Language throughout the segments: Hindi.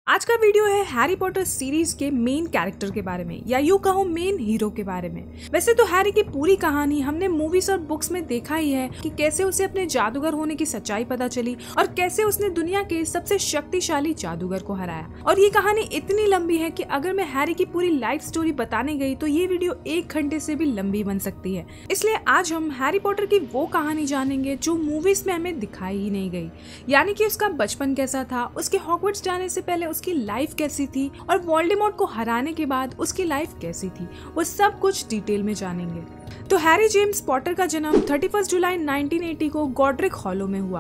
आज का वीडियो है हैरी पॉटर सीरीज के मेन कैरेक्टर के बारे में, या यूं कहो मेन हीरो के बारे में। वैसे तो हैरी की पूरी कहानी हमने मूवीज और बुक्स में देखा ही है कि कैसे उसे अपने जादूगर होने की सच्चाई पता चली और कैसे उसने दुनिया के सबसे शक्तिशाली जादूगर को हराया। और ये कहानी इतनी लंबी है कि अगर मैं हैरी की पूरी लाइफ स्टोरी बताने गई तो ये वीडियो 1 घंटे से भी लंबी बन सकती है। इसलिए आज हम हैरी पॉटर की वो कहानी जानेंगे जो मूवीज में हमें दिखाई ही नहीं गई, यानी कि उसका बचपन कैसा था, उसके हॉगवर्ट्स जाने से पहले उसकी लाइफ कैसी थी और वोल्डेमॉर्ट को हराने के बाद उसकी लाइफ कैसी थी, वो सब कुछ डिटेल में जानेंगे। तो हैरी जेम्स पॉटर का जन्म 31 जुलाई 1980 को गॉड्रिक हॉलो में हुआ।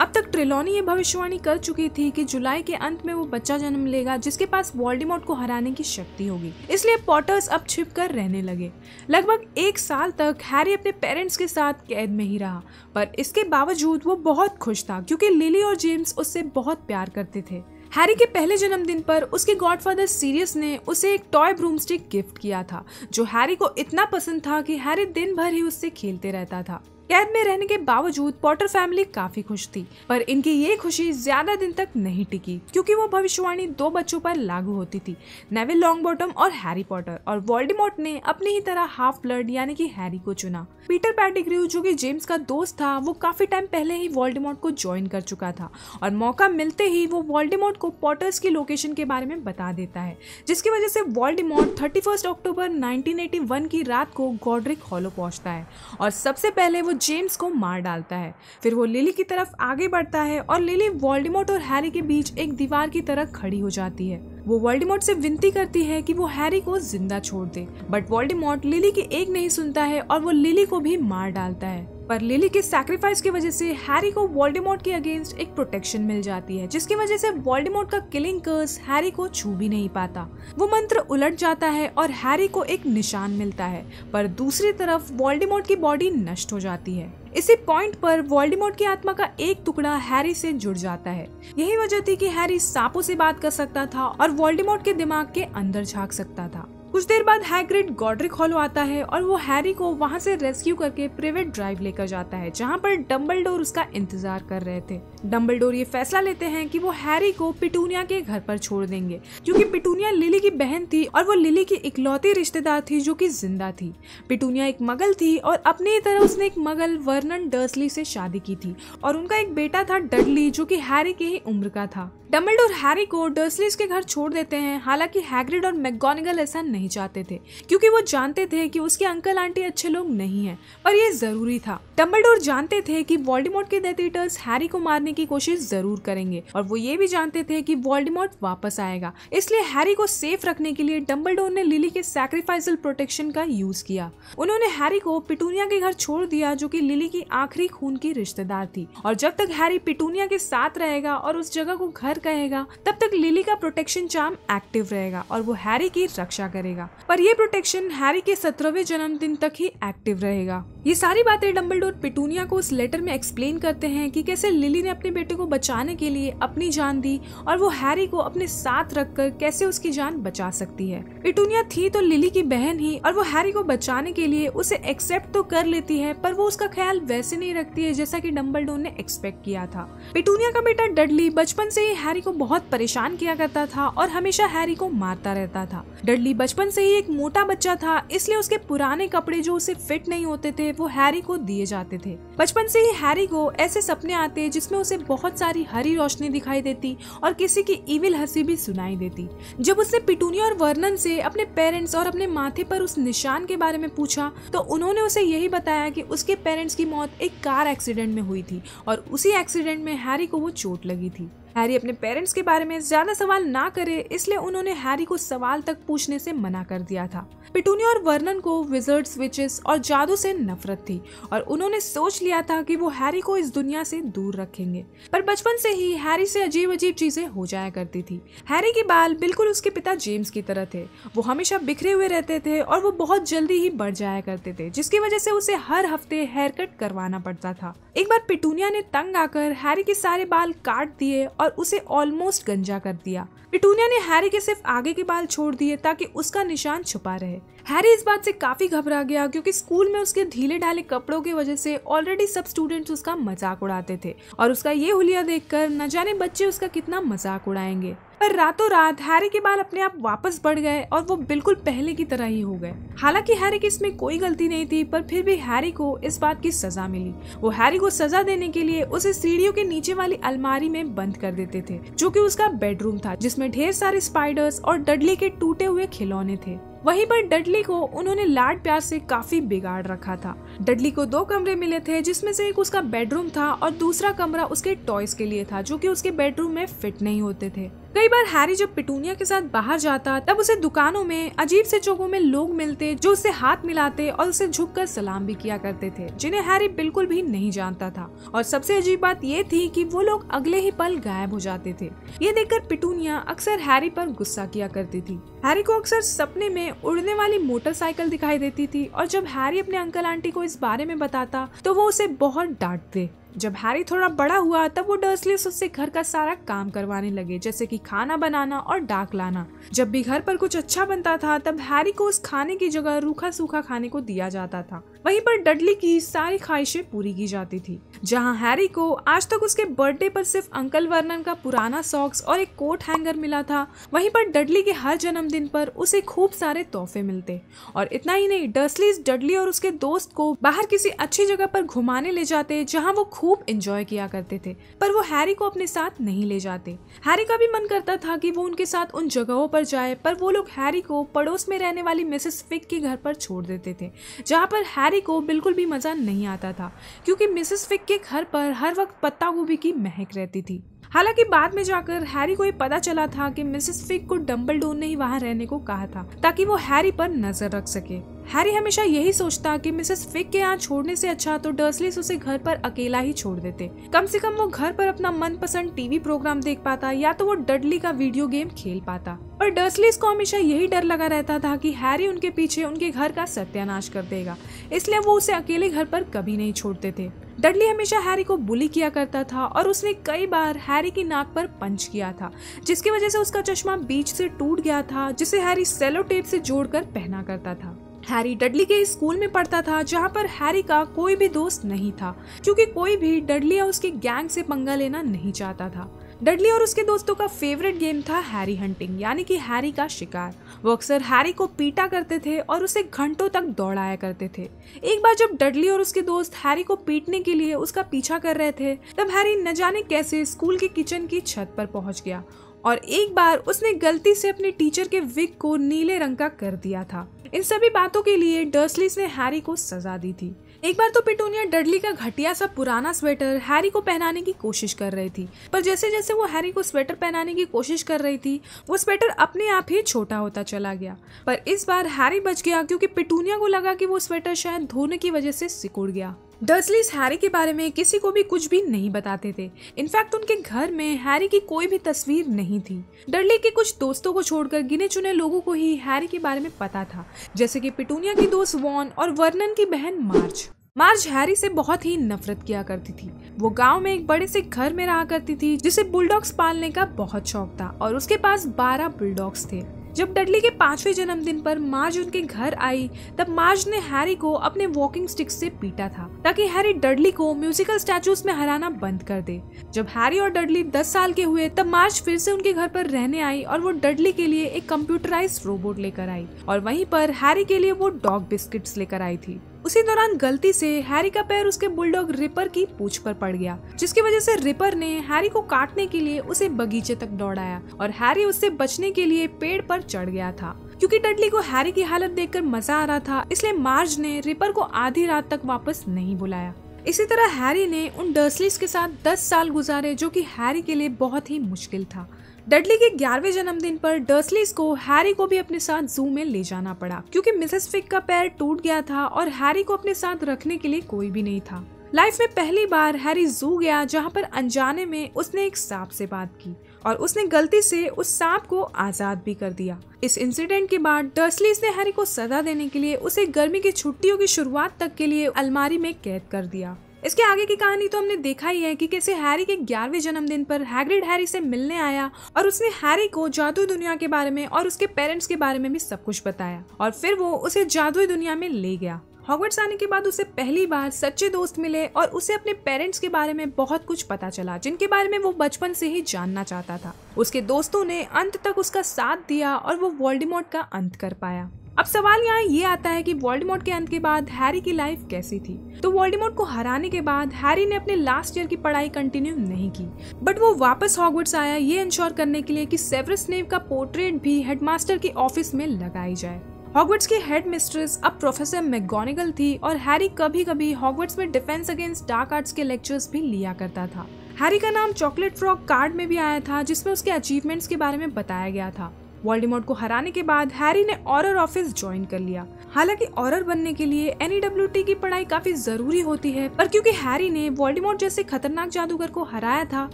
अब तक ट्रेलॉनी ये भविष्यवाणी कर चुकी थी कि जुलाई के अंत में वो बच्चा जन्म लेगा जिसके पास वोल्डेमॉर्ट को हराने की शक्ति होगी। इसलिए पॉटर्स अब छिपकर रहने लगे। लगभग 1 साल तक हैरी अपने पेरेंट्स के साथ कैद में ही रहा, पर इसके बावजूद वो बहुत खुश था क्योंकि लिली और जेम्स उससे बहुत प्यार करते थे। हैरी के पहले जन्मदिन पर उसके गॉडफादर सीरियस ने उसे एक टॉय ब्रूमस्टिक गिफ्ट किया था, जो हैरी को इतना पसंद था कि हैरी दिन भर ही उससे खेलते रहता था। कैद में रहने के बावजूद पॉटर फैमिली काफी खुश थी, पर इनकी ये खुशी ज्यादा दिन तक नहीं टिकी क्योंकि वो भविष्यवाणी 2 बच्चों पर लागू होती थी, नेविल लॉन्गबॉटम और हैरी पॉटर। और वोल्डेमॉर्ट ने अपनी ही तरह हाफ ब्लड यानी कि हैरी को चुना। पीटर पेटिग्रू, जो कि जेम्स का दोस्त था, वो काफी टाइम पहले ही वोल्डेमॉर्ट को ज्वाइन कर चुका था और मौका मिलते ही वो वोल्डेमॉर्ट को पॉटर्स की लोकेशन के बारे में बता देता है, जिसकी वजह से वोल्डेमॉर्ट 31 अक्टूबर 1981 की रात को गॉड्रिक हॉलो पहुंचता है और सबसे पहले वो जेम्स को मार डालता है। फिर वो लिली की तरफ आगे बढ़ता है और लिली वोल्डेमॉर्ट और हैरी के बीच एक दीवार की तरह खड़ी हो जाती है। वो वोल्डेमॉर्ट से विनती करती है कि वो हैरी को जिंदा छोड़ दे, बट वोल्डेमॉर्ट लिली की एक नहीं सुनता है और वो लिली को भी मार डालता है। पर लिली के सैक्रिफाइस की वजह से हैरी को वोल्डेमॉर्ट के अगेंस्ट एक प्रोटेक्शन मिल जाती है, जिसकी वजह से वोल्डेमॉर्ट का किलिंग कर्स हैरी को छू भी नहीं पाता। वो मंत्र उलट जाता है और हैरी को एक निशान मिलता है, पर दूसरी तरफ वोल्डेमॉर्ट की बॉडी नष्ट हो जाती है। इसी पॉइंट पर वोल्डेमॉर्ट की आत्मा का एक टुकड़ा हैरी से जुड़ जाता है। यही वजह थी कि हैरी सांपों से बात कर सकता था और वोल्डेमॉर्ट के दिमाग के अंदर झांक सकता था। कुछ देर बाद हैग्रिड गॉड्रिक हॉलो आता है और वो हैरी को वहां से रेस्क्यू करके प्रिवेट ड्राइव लेकर जाता है, जहां पर डंबलडोर उसका इंतजार कर रहे थे। डंबलडोर ये फैसला लेते हैं कि वो हैरी को पिटूनिया के घर पर छोड़ देंगे, क्योंकि पिटूनिया लिली की बहन थी और वो लिली की इकलौती रिश्तेदार थी जो कि जिंदा थी। पिटूनिया एक मगल थी और अपनी ही तरह उसने एक मगल वर्नन डर्सली से शादी की थी और उनका एक बेटा था डडली, जो कि हैरी की ही उम्र का था। डंबलडोर हैरी को डर्सलीज के घर छोड़ देते हैं, हालांकि हैग्रिड और मैकगोनागल ऐसा नहीं चाहते थे क्योंकि वो जानते थे कि उसके अंकल आंटी अच्छे लोग नहीं हैं, पर ये जरूरी था। डंबलडोर जानते थे कि वोल्डेमॉर्ट के डेथ ईटर्स हैरी को मारने की कोशिश जरूर करेंगे और वो ये भी जानते थे कि वोल्डेमॉर्ट वापस आएगा। इसलिए हैरी को सेफ रखने के लिए डंबलडोर ने लिली के सैक्रिफाइसल प्रोटेक्शन का यूज किया। उन्होंने हैरी को पिटूनिया के घर छोड़ दिया, जो कि लिली की आखिरी खून की रिश्तेदार थी, और जब तक हैरी पिटूनिया के साथ रहेगा और उस जगह को घर कहेगा, तब तक लिली का प्रोटेक्शन चार्म एक्टिव रहेगा और वो हैरी की रक्षा करेगा। पर ये प्रोटेक्शन हैरी के 17वें जन्मदिन तक ही एक्टिव रहेगा। ये सारी बातें डंबलडोर पिटूनिया को उस लेटर में एक्सप्लेन करते हैं कि कैसे लिली ने अपने बेटे को बचाने के लिए अपनी जान दी और वो हैरी को अपने साथ रखकर कैसे उसकी जान बचा सकती है। पिटूनिया थी तो लिली की बहन ही, और वो हैरी को बचाने के लिए उसे एक्सेप्ट तो कर लेती है, पर वो उसका ख्याल वैसे नहीं रखती है जैसा कि डंबलडोर ने एक्सपेक्ट किया था। पिटूनिया का बेटा डडली बचपन से ही हैरी को बहुत परेशान किया करता था और हमेशा हैरी को मारता रहता था। डडली बचपन से ही एक मोटा बच्चा था, इसलिए उसके पुराने कपड़े जो उसे फिट नहीं होते थे वो हैरी को दिए जाते थे। बचपन से ही हैरी को ऐसे सपने आते जिसमें उसे बहुत सारी हरी रोशनी दिखाई देती और किसी की इविल हंसी भी सुनाई देती। जब उसने पिटूनिया और वर्नन से अपने पेरेंट्स और अपने माथे पर उस निशान के बारे में पूछा तो उन्होंने उसे यही बताया कि उसके पेरेंट्स की मौत एक कार एक्सीडेंट में हुई थी और उसी एक्सीडेंट में हैरी को वो चोट लगी थी। हैरी अपने पेरेंट्स के बारे में ज्यादा सवाल ना करे, इसलिए उन्होंने हैरी को सवाल तक पूछने से मना कर दिया था। पिटूनिया और वर्नन को विजर्ड्स, विचेस और जादू से नफरत थी और उन्होंने सोच लिया था कि वो हैरी को इस दुनिया से दूर रखेंगे। पर बचपन से ही हैरी से अजीब अजीब चीजें हो जाया करती थी। हैरी के बाल बिल्कुल उसके पिता जेम्स की तरह थे। वो हमेशा बिखरे हुए रहते थे और वो बहुत जल्दी ही बढ़ जाया करते थे, जिसकी वजह से उसे हर हफ्ते हेयर कट करवाना पड़ता था। एक बार पिटूनिया ने तंग आकर हैरी के सारे बाल काट दिए और उसे ऑलमोस्ट गंजा कर दिया। पिटूनिया ने हैरी के सिर्फ आगे के बाल छोड़ दिए ताकि उसका निशान छुपा रहे। हैरी इस बात से काफी घबरा गया क्योंकि स्कूल में उसके ढीले ढाले कपड़ों की वजह से ऑलरेडी सब स्टूडेंट्स उसका मजाक उड़ाते थे और उसका ये हुलिया देखकर न जाने बच्चे उसका कितना मजाक उड़ाएंगे। पर रातों रात हैरी के बाल अपने आप वापस बढ़ गए और वो बिल्कुल पहले की तरह ही हो गए। हालांकि हैरी की इसमें कोई गलती नहीं थी, पर फिर भी हैरी को इस बात की सजा मिली। वो हैरी को सजा देने के लिए उसे सीढ़ियों के नीचे वाली अलमारी में बंद कर देते थे, जो कि उसका बेडरूम था, जिसमें ढेर सारे स्पाइडर्स और डडली के टूटे हुए खिलौने थे। वहीं पर डडली को उन्होंने लाड प्यार से काफी बिगाड़ रखा था। डडली को 2 कमरे मिले थे, जिसमें से एक उसका बेडरूम था और दूसरा कमरा उसके टॉयज के लिए था, जो कि उसके बेडरूम में फिट नहीं होते थे। कई बार हैरी जब पिटूनिया के साथ बाहर जाता, तब उसे दुकानों में अजीब से जगहों में लोग मिलते जो उससे हाथ मिलाते और उसे झुककर सलाम भी किया करते थे, जिन्हें हैरी बिल्कुल भी नहीं जानता था। और सबसे अजीब बात ये थी कि वो लोग अगले ही पल गायब हो जाते थे। ये देखकर पिटूनिया अक्सर हैरी पर गुस्सा किया करती थी। हैरी को अक्सर सपने में उड़ने वाली मोटरसाइकिल दिखाई देती थी, और जब हैरी अपने अंकल आंटी को इस बारे में बताता तो वो उसे बहुत डांटते। जब हैरी थोड़ा बड़ा हुआ, तब वो डर्सलीज उससे घर का सारा काम करवाने लगे, जैसे कि खाना बनाना और डाक लाना। जब भी घर पर कुछ अच्छा बनता था, तब हैरी को उस खाने की जगह रूखा सूखा खाने को दिया जाता था। वहीं पर डडली की सारी ख्वाहिशें पूरी की जाती थी। जहां हैरी को आज तक उसके बर्थडे पर सिर्फ अंकल वर्नन का पुराना सॉक्स और एक कोट हैंगर मिला था, वहीं पर डडली के हर जन्मदिन पर उसे खूब सारे तोहफे मिलते। और इतना ही नहीं, डर्सलीज डडली और उसके दोस्त को बाहर किसी अच्छी जगह पर घुमाने ले जाते, जहां वो खूब एंजॉय किया करते थे। पर वो हैरी को अपने साथ नहीं ले जाते। हैरी का भी मन करता था कि वो उनके साथ उन जगहों पर जाए, पर वो लोग हैरी को पड़ोस में रहने वाली मिसेस फिग के घर पर छोड़ देते थे, जहाँ पर हैरी को बिल्कुल भी मजा नहीं आता था, क्योंकि मिसेस फिग के घर पर हर वक्त पत्ता गोभी की महक रहती थी। हालांकि बाद में जाकर हैरी को ये पता चला था कि मिसेस फिग को डंबलडोर ने ही वहां रहने को कहा था, ताकि वो हैरी पर नजर रख सके। हैरी हमेशा यही सोचता कि मिसेस फिग के यहाँ छोड़ने से अच्छा तो डर्सलीज उसे घर पर अकेला ही छोड़ देते। कम से कम वो घर पर अपना मनपसंद टीवी प्रोग्राम देख पाता, या तो वो डडली का वीडियो गेम खेल पाता। और डर्सलीज को हमेशा यही डर लगा रहता था कि हैरी उनके पीछे उनके घर का सत्यानाश कर देगा, इसलिए वो उसे अकेले घर पर कभी नहीं छोड़ते थे। डडली हमेशा हैरी को बुली किया करता था, और उसने कई बार हैरी की नाक पर पंच किया था, जिसकी वजह से उसका चश्मा बीच से टूट गया था, जिसे हैरी सेलो टेप से जोड़कर पहना करता था। हैरी डडली के स्कूल में पढ़ता था, जहाँ पर हैरी का कोई भी दोस्त नहीं था, क्योंकि कोई भी डडली या उसकी गैंग से पंगा लेना नहीं चाहता था। डडली और उसके दोस्तों का फेवरेट गेम था हैरी हंटिंग, यानी कि हैरी का शिकार। वो अक्सर हैरी को पीटा करते थे और उसे घंटों तक दौड़ाया करते थे। एक बार जब डडली और उसके दोस्त हैरी को पीटने के लिए उसका पीछा कर रहे थे, तब हैरी न जाने कैसे स्कूल के किचन की छत पर पहुंच गया, और एक बार उसने गलती से अपने टीचर के विग को नीले रंग का कर दिया था। इन सभी बातों के लिए डर्सलीज ने हैरी को सजा दी थी। एक बार तो पिटूनिया डडली का घटिया सा पुराना स्वेटर हैरी को पहनाने की कोशिश कर रही थी, पर जैसे जैसे वो हैरी को स्वेटर पहनाने की कोशिश कर रही थी, वो स्वेटर अपने आप ही छोटा होता चला गया। पर इस बार हैरी बच गया, क्योंकि पिटूनिया को लगा कि वो स्वेटर शायद धोने की वजह से सिकुड़ गया। डर्सलीज हैरी के बारे में किसी को भी कुछ भी नहीं बताते थे। इनफैक्ट उनके घर में हैरी की कोई भी तस्वीर नहीं थी। डडली के कुछ दोस्तों को छोड़कर गिने चुने लोगों को ही हैरी के बारे में पता था, जैसे कि पिटूनिया की दोस्त वॉन और वर्नन की बहन मार्ज। मार्ज हैरी से बहुत ही नफरत किया करती थी। वो गांव में एक बड़े से घर में रहा करती थी, जिसे बुलडॉग्स पालने का बहुत शौक था, और उसके पास 12 बुलडॉग्स थे। जब डडली के 5वें जन्मदिन पर मार्ज उनके घर आई, तब मार्ज ने हैरी को अपने वॉकिंग स्टिक से पीटा था, ताकि हैरी डडली को म्यूजिकल स्टैचूज में हराना बंद कर दे। जब हैरी और डडली 10 साल के हुए, तब मार्ज फिर से उनके घर पर रहने आई, और वो डडली के लिए एक कंप्यूटराइज्ड रोबोट लेकर आई, और वहीं पर हैरी के लिए वो डॉग बिस्किट्स लेकर आई थी। उसी दौरान गलती से हैरी का पैर उसके बुलडॉग रिपर की पूंछ पर पड़ गया, जिसकी वजह से रिपर ने हैरी को काटने के लिए उसे बगीचे तक दौड़ाया, और हैरी उससे बचने के लिए पेड़ पर चढ़ गया था। क्योंकि डडली को हैरी की हालत देखकर मजा आ रहा था, इसलिए मार्ज ने रिपर को आधी रात तक वापस नहीं बुलाया। इसी तरह हैरी ने उन डर्सलीज के साथ 10 साल गुजारे, जो कि हैरी के लिए बहुत ही मुश्किल था। डडली के 11वें जन्मदिन पर डर्सलीज को हैरी को भी अपने साथ जू में ले जाना पड़ा, क्योंकि मिसेस फिग का पैर टूट गया था और हैरी को अपने साथ रखने के लिए कोई भी नहीं था। लाइफ में पहली बार हैरी जू गया, जहाँ पर अनजाने में उसने एक सांप से बात की, और उसने गलती से उस सांप को आजाद भी कर दिया। इस इंसिडेंट के बाद डर्सलीज ने हैरी को सजा देने के लिए उसे गर्मी की छुट्टियों की शुरुआत तक के लिए अलमारी में कैद कर दिया। इसके आगे की कहानी तो हमने देखा ही है कि कैसे हैरी के 11वें जन्मदिन पर हैग्रिड हैरी से मिलने आया, और उसने हैरी को जादुई दुनिया के बारे में और उसके पेरेंट्स के बारे में भी सब कुछ बताया, और फिर वो उसे जादुई दुनिया में ले गया। हॉगवर्ट्स आने के बाद उसे पहली बार सच्चे दोस्त मिले और उसे अपने पेरेंट्स के बारे में बहुत कुछ पता चला, जिनके बारे में वो बचपन से ही जानना चाहता था। उसके दोस्तों ने अंत तक उसका साथ दिया और वो वोल्डेमॉर्ट का अंत कर पाया। अब सवाल यहाँ ये आता है कि वोल्डेमॉर्ट के अंत के बाद हैरी की लाइफ कैसी थी। तो वोल्डेमॉर्ट को हराने के बाद हैरी ने अपने लास्ट ईयर की पढ़ाई कंटिन्यू नहीं की, बट वो वापस हॉगवर्ट्स आया ये इंश्योर करने के लिए कि सेवरस स्नेप का पोर्ट्रेट भी हेडमास्टर की ऑफिस में लगाई जाए। हॉगवर्ट्स की हेड मिस्ट्रेस अब प्रोफेसर मैगोनिगल थी और हैरी कभी कभी हॉगवर्ट्स में डिफेंस अगेंस्ट डार्क आर्ट्स के लेक्चर्स भी लिया करता था। हैरी का नाम चॉकलेट फ्रॉग कार्ड में भी आया था, जिसमें उसके अचीवमेंट्स के बारे में बताया गया था। वोल्डेमॉर्ट को हराने के बाद हैरी ने ऑरर ऑफिस ज्वाइन कर लिया। हालांकि ऑरर बनने के लिए NEWT की पढ़ाई काफी जरूरी होती है, पर क्योंकि हैरी ने वोल्डेमॉर्ट जैसे खतरनाक जादूगर को हराया था,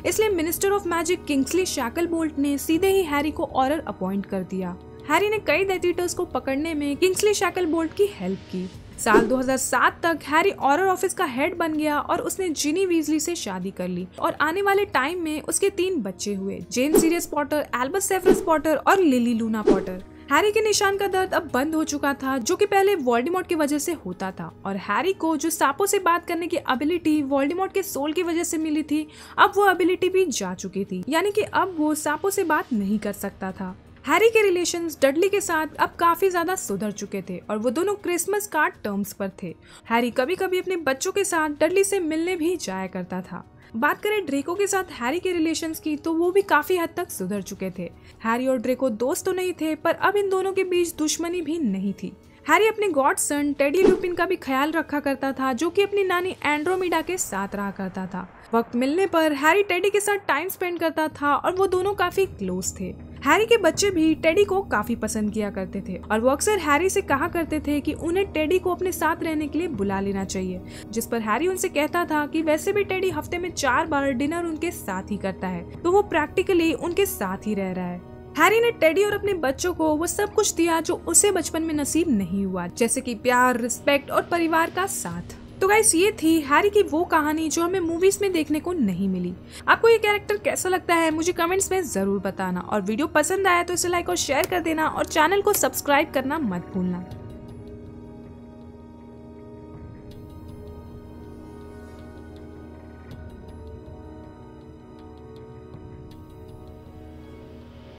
इसलिए मिनिस्टर ऑफ मैजिक किंग्सली शैकलबोल्ट ने सीधे ही हैरी को ऑरर अपॉइंट कर दिया। हैरी ने कई डेथ ईटर्स को पकड़ने में किंग्सली शैकलबोल्ट की हेल्प की। साल 2007 तक हैरी ऑरर ऑफिस का हेड बन गया और उसने जिनी वीजली से शादी कर ली और आने वाले टाइम में उसके 3 बच्चे हुए, James Sirius Potter, Albus Severus Potter और लिली लूना पॉटर। हैरी के निशान का दर्द अब बंद हो चुका था, जो कि पहले वोल्डेमॉर्ट की वजह से होता था, और हैरी को जो सांपों से बात करने की एबिलिटी वोल्डेमॉर्ट के सोल की वजह से मिली थी, अब वो एबिलिटी भी जा चुकी थी, यानी कि अब वो सांपों से बात नहीं कर सकता था। हैरी के रिलेशंस डडली के साथ अब काफी ज्यादा सुधर चुके थे और वो दोनों क्रिसमस कार्ड टर्म्स पर थे। हैरी कभी कभी अपने बच्चों के साथ डडली से मिलने भी जाया करता था। बात करें ड्रेको के साथ हैरी के रिलेशंस की, तो वो भी काफी हद तक सुधर चुके थे। हैरी और ड्रेको दोस्त तो नहीं थे, पर अब इन दोनों के बीच दुश्मनी भी नहीं थी। हैरी अपने गॉड सन टेडी लुपिन का भी ख्याल रखा करता था, जो कि अपनी नानी एंड्रोमेडा के साथ रहा करता था। वक्त मिलने पर हैरी टेडी के साथ टाइम स्पेंड करता था और वो दोनों काफी क्लोज थे। हैरी के बच्चे भी टेडी को काफी पसंद किया करते थे और वो अक्सर हैरी से कहा करते थे कि उन्हें टेडी को अपने साथ रहने के लिए बुला लेना चाहिए, जिस पर हैरी उनसे कहता था कि वैसे भी टेडी हफ्ते में 4 बार डिनर उनके साथ ही करता है, तो वो प्रैक्टिकली उनके साथ ही रह रहा है। हैरी ने टेडी और अपने बच्चों को वो सब कुछ दिया जो उसे बचपन में नसीब नहीं हुआ, जैसे कि प्यार, रिस्पेक्ट और परिवार का साथ। तो गाइस, ये थी हैरी की वो कहानी जो हमें मूवीज में देखने को नहीं मिली। आपको ये कैरेक्टर कैसा लगता है मुझे कमेंट्स में जरूर बताना, और वीडियो पसंद आया तो इसे लाइक और शेयर कर देना और चैनल को सब्सक्राइब करना मत भूलना।